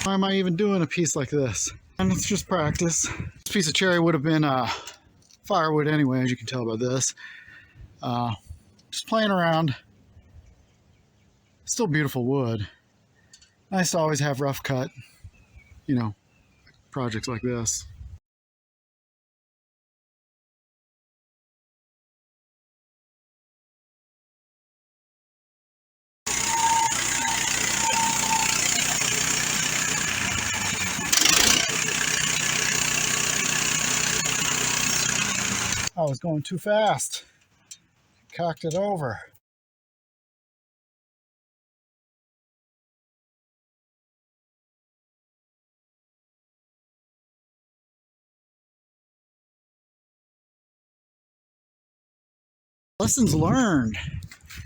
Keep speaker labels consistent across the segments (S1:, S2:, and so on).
S1: Why am I even doing a piece like this? And it's just practice. This piece of cherry would have been firewood anyway, as you can tell by this. Just playing around. Still beautiful wood. Nice to always have rough cut, you know, projects like this. I was going too fast. Cocked it over. Lessons learned.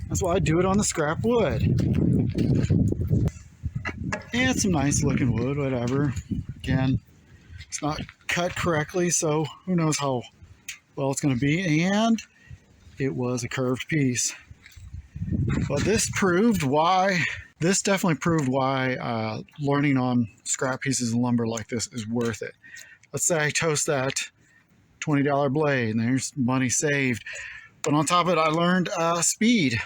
S1: That's why I do it on the scrap wood. Yeah, it's some nice looking wood, whatever. Again, it's not cut correctly, so who knows how well it's going to be. And it was a curved piece. But this definitely proved why learning on scrap pieces of lumber like this is worth it. Let's say I toast that $20 blade, and there's money saved. But on top of it, I learned speed.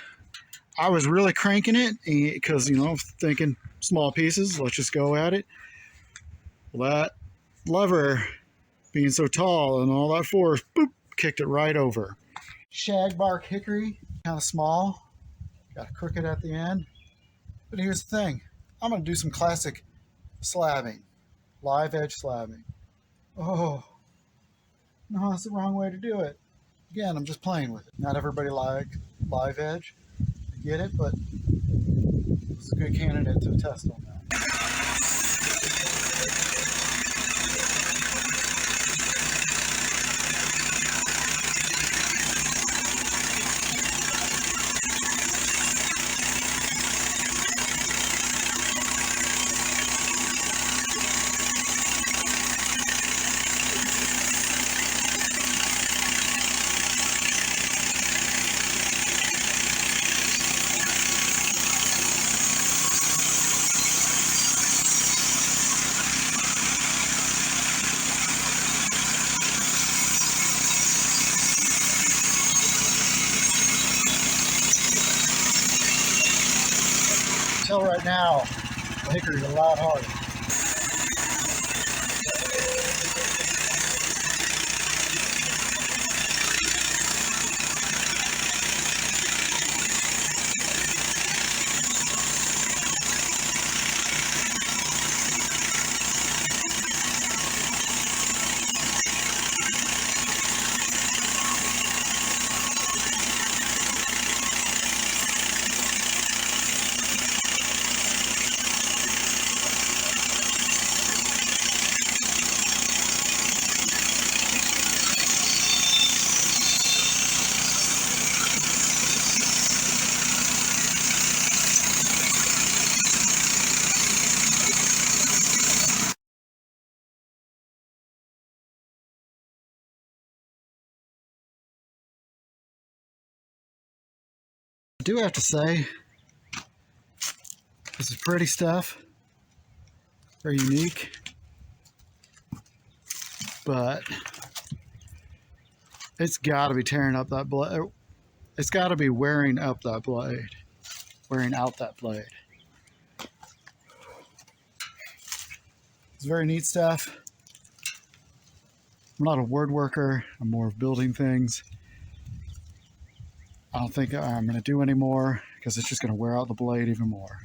S1: I was really cranking it because, you know, thinking small pieces, let's just go at it. Well, that lever being so tall and all that force, boop, kicked it right over. Shagbark hickory, kind of small. Got a crooked at the end. But here's the thing. I'm going to do some classic slabbing. Live edge slabbing. Oh, no, that's the wrong way to do it. Again, I'm just playing with it. Not everybody likes live edge. I get it, but it's a good candidate to test on that. Tell right now, the hickory's a lot harder. I do have to say, this is pretty stuff, very unique, but it's got to be tearing up that blade. It's got to be wearing up that blade, wearing out that blade. It's very neat stuff. I'm not a word worker, I'm more of building things. I don't think I'm going to do any more because it's just going to wear out the blade even more.